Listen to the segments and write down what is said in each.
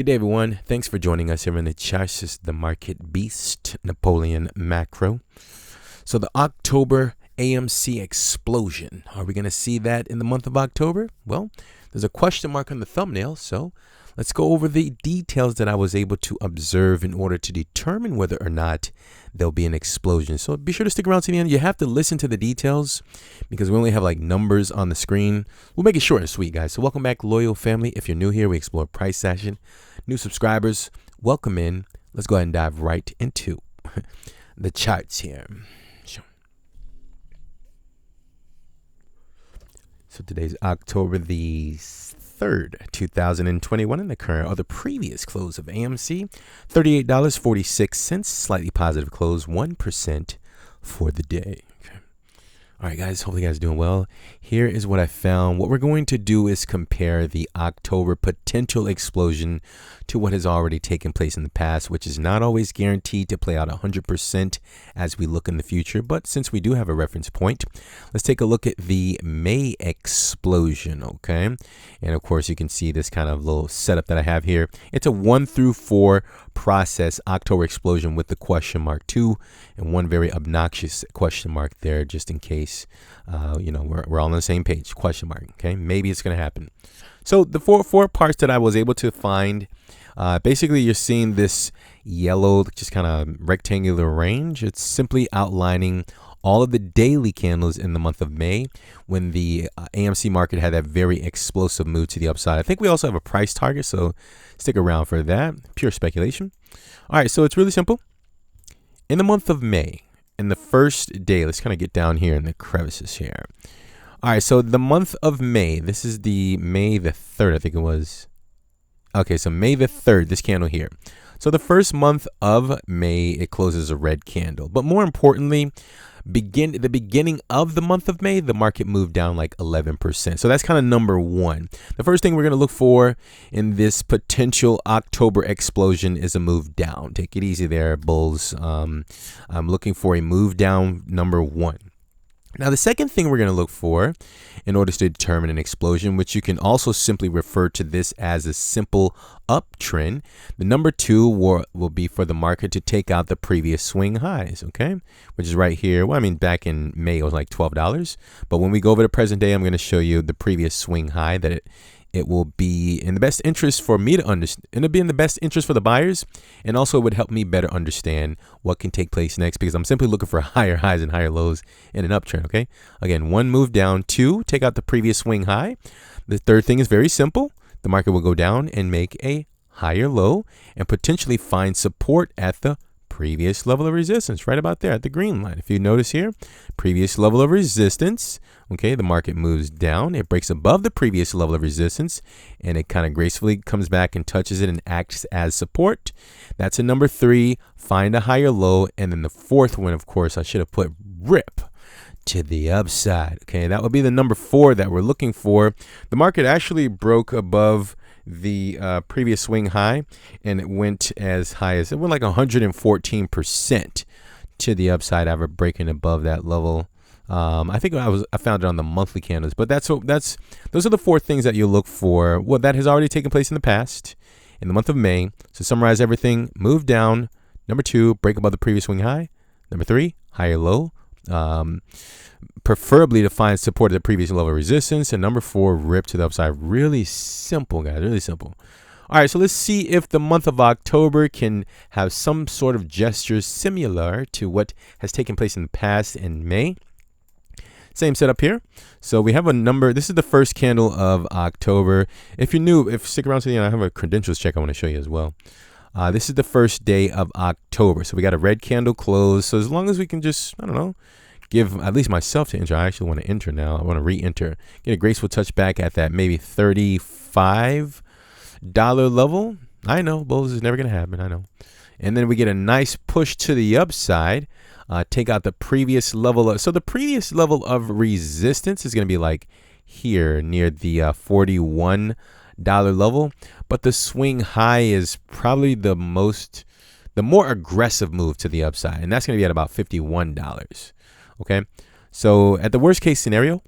Good day, everyone. Thanks for joining us here in the charts. This is the market beast, Napoleon Macro. So the October AMC explosion. Are we going to see that in the month of October? Well, there's a question mark on the thumbnail, so let's go over the details that I was able to observe in order to determine whether or not there'll be an explosion. So be sure to stick around to the end. You have to listen to the details because we only have like numbers on the screen. We'll make it short and sweet, guys. So welcome back, loyal family. If you're new here, we explore price action. New subscribers, welcome in. Let's go ahead and dive right into the charts here. So today's October the 3rd, 2021, and the current or the previous close of AMC, $38.46, slightly positive close, 1% for the day. Okay. All right, guys, hopefully you guys are doing well. Here is what I found. What we're going to do is compare the October potential explosion to what has already taken place in the past, which is not always guaranteed to play out 100% as we look in the future. But since we do have a reference point, let's take a look at the May explosion, okay? And of course, you can see this kind of little setup that I have here. It's a 1 through 4 process October explosion with the question mark 2 and one very obnoxious question mark there just in case, we're all on the same page, question mark, okay? Maybe it's going to happen. So the four parts that I was able to find, basically you're seeing this yellow, just kind of rectangular range. It's simply outlining all of the daily candles in the month of May when the AMC market had that very explosive move to the upside. I think we also have a price target, so stick around for that. Pure speculation. All right, so it's really simple. In the month of May, in the first day, let's kind of get down here in the crevices here. All right, so the month of May, this is the May the 3rd, I think it was. Okay, so May the 3rd, this candle here. So the first month of May, it closes a red candle. But more importantly, the beginning of the month of May, the market moved down like 11%. So that's kind of number one. The first thing we're going to look for in this potential October explosion is a move down. Take it easy there, bulls. I'm looking for a move down, number one. Now, the second thing we're going to look for in order to determine an explosion, which you can also simply refer to this as a simple uptrend, the number two will be for the market to take out the previous swing highs, okay, which is right here. Well, I mean, back in May, it was like $12. But when we go over to present day, I'm going to show you the previous swing high that it will be in the best interest for me to understand. It'll be in the best interest for the buyers, and also it would help me better understand what can take place next because I'm simply looking for higher highs and higher lows in an uptrend, okay? Again, one, move down. Two, take out the previous swing high. The third thing is very simple. The market will go down and make a higher low and potentially find support at the previous level of resistance right about there at the green line. If you notice here, previous level of resistance, okay, the market moves down, it breaks above the previous level of resistance, and it kind of gracefully comes back and touches it and acts as support. That's a number three, find a higher low. And then the fourth one, of course, I should have put rip to the upside. Okay, that would be the number four that we're looking for. The market actually broke above the previous swing high, and it went as high as, it went like 114% to the upside after breaking above that level. I think I found it on the monthly candles, but those are the four things that you look for. Well, that has already taken place in the past in the month of May. So summarize everything: move down. Number two, break above the previous swing high. Number three, higher low. Preferably to find support at the previous level of resistance. And number four, rip to the upside. Really simple, guys. Really simple. All right, so let's see if the month of October can have some sort of gestures similar to what has taken place in the past in May. Same setup here. So we have a number. This is the first candle of October. If you're new, stick around to the end, I have a credentials check I want to show you as well. This is the first day of October. So we got a red candle close. So as long as we can just, I don't know, give at least myself to enter. I actually want to enter now. I want to re-enter. Get a graceful touch back at that maybe $35 level. I know, bulls is never going to happen. I know. And then we get a nice push to the upside. Take out the previous level. So the previous level of resistance is going to be like here near the $41 level. But the swing high is probably the more aggressive move to the upside. And that's going to be at about $51. Okay, so at the worst case scenario,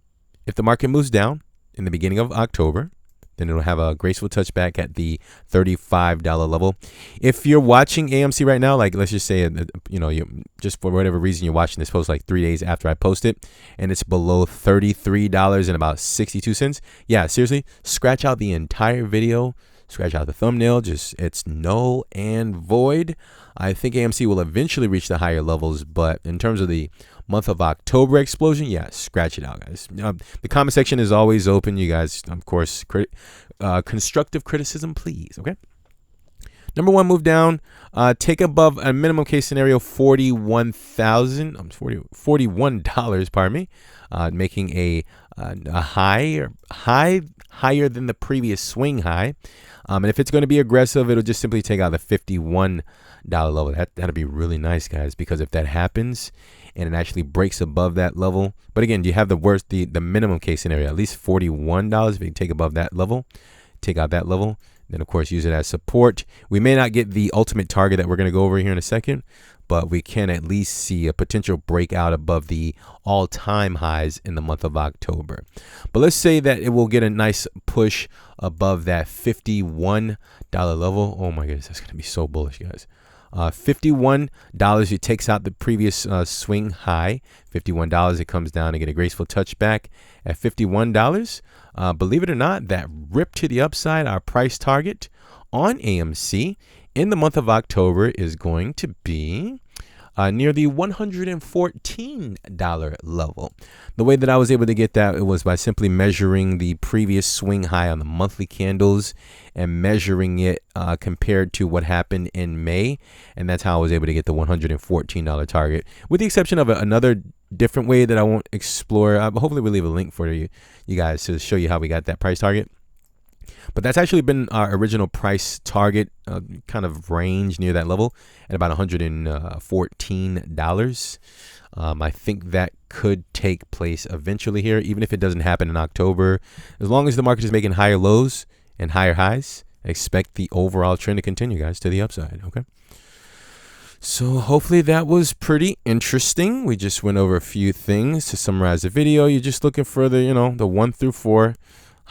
if the market moves down in the beginning of October, Then it'll have a graceful touchback at the $35 level. If you're watching AMC right now, like let's just say, you just for whatever reason you're watching this post like 3 days after I post it, and it's below $33 and about 62 cents. Yeah, seriously, scratch out the entire video, scratch out the thumbnail. It's null and void. I think AMC will eventually reach the higher levels, but in terms of the month of October explosion, yeah, scratch it out, guys. The comment section is always open, you guys. Of course, constructive criticism, please. Okay. Number one, move down. Take above a minimum case scenario $41. Pardon me, making a higher than the previous swing high. And if it's going to be aggressive, it'll just simply take out the $51 level. That'll be really nice, guys, because if that happens and it actually breaks above that level, but again, you have the minimum case scenario, at least $41. If you can take above that level, take out that level, then of course use it as support. We may not get the ultimate target that we're going to go over here in a second, but we can at least see a potential breakout above the all-time highs in the month of October. But let's say that it will get a nice push above that $51 level. Oh my goodness, that's going to be so bullish, guys. $51, it takes out the previous swing high. $51, it comes down and get a graceful touchback at $51. Believe it or not, that rip to the upside, our price target on AMC in the month of October is going to be near the $114 level. The way that I was able to get that, it was by simply measuring the previous swing high on the monthly candles and measuring it compared to what happened in May. And that's how I was able to get the $114 target, with the exception of another different way that I won't explore. Hopefully we'll leave a link for you guys to show you how we got that price target. But that's actually been our original price target kind of range near that level at about $114. I think that could take place eventually here, even if it doesn't happen in October. As long as the market is making higher lows and higher highs, expect the overall trend to continue, guys, to the upside. Okay. So hopefully that was pretty interesting. We just went over a few things to summarize the video. You're just looking for the 1 through 4.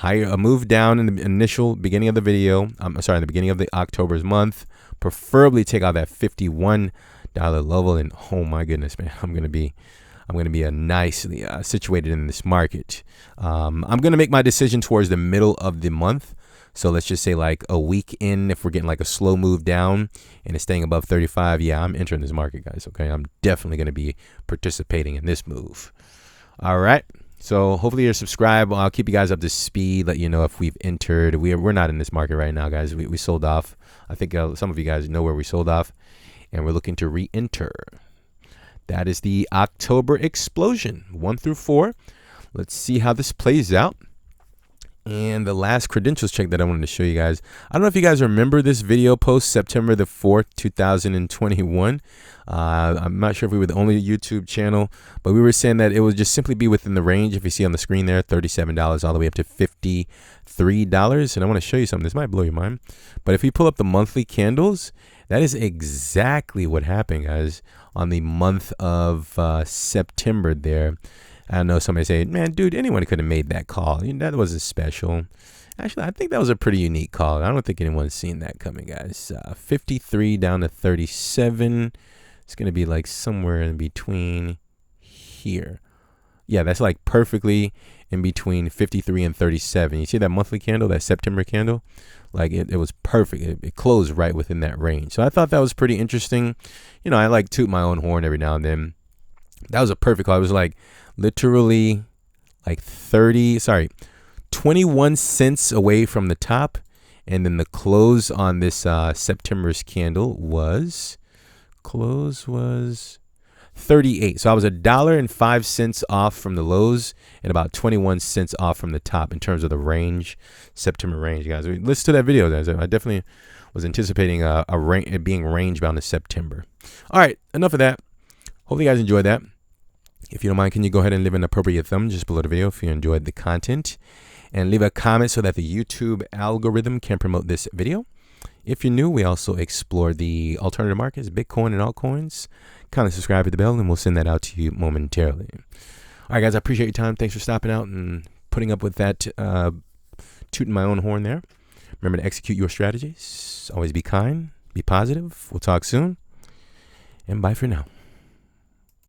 A move down in the initial beginning of the video. In the beginning of the October's month. Preferably take out that $51 level, and oh my goodness, man, I'm gonna be nicely situated in this market. I'm gonna make my decision towards the middle of the month. So let's just say like a week in, if we're getting like a slow move down and it's staying above 35, yeah, I'm entering this market, guys. Okay, I'm definitely gonna be participating in this move. All right. So hopefully you're subscribed. I'll keep you guys up to speed, let you know if we've entered. We're not in this market right now, guys. We sold off. I think some of you guys know where we sold off, and we're looking to re-enter. That is the October explosion, 1 through 4. Let's see how this plays out. And the last credentials check that I wanted to show you guys. I don't know if you guys remember this video post, September the 4th, 2021. I'm not sure if we were the only YouTube channel, but we were saying that it would just simply be within the range. If you see on the screen there, $37 all the way up to $53. And I want to show you something. This might blow your mind. But if you pull up the monthly candles, that is exactly what happened, guys, on the month of September there. I know somebody say, man, dude, anyone could have made that call. That wasn't special. Actually, I think that was a pretty unique call. I don't think anyone's seen that coming, guys. 53 down to 37. It's going to be like somewhere in between here. Yeah, that's like perfectly in between 53 and 37. You see that monthly candle, that September candle? Like it was perfect. It closed right within that range. So I thought that was pretty interesting. I like toot my own horn every now and then. That was a perfect call. It was like literally like 21 cents away from the top. And then the close on this September's candle was 38. So I was $1.05 off from the lows and about 21 cents off from the top in terms of the range, September range, guys. Listen to that video, guys. I definitely was anticipating it being range bound in September. All right, enough of that. Hopefully you guys enjoyed that. If you don't mind, can you go ahead and leave an appropriate thumb just below the video if you enjoyed the content, and leave a comment so that the YouTube algorithm can promote this video. If you're new, we also explore the alternative markets, Bitcoin and altcoins. Kindly subscribe, hit the bell, and we'll send that out to you momentarily. All right, guys, I appreciate your time. Thanks for stopping out and putting up with that tooting my own horn there. Remember to execute your strategies. Always be kind, be positive. We'll talk soon, and bye for now.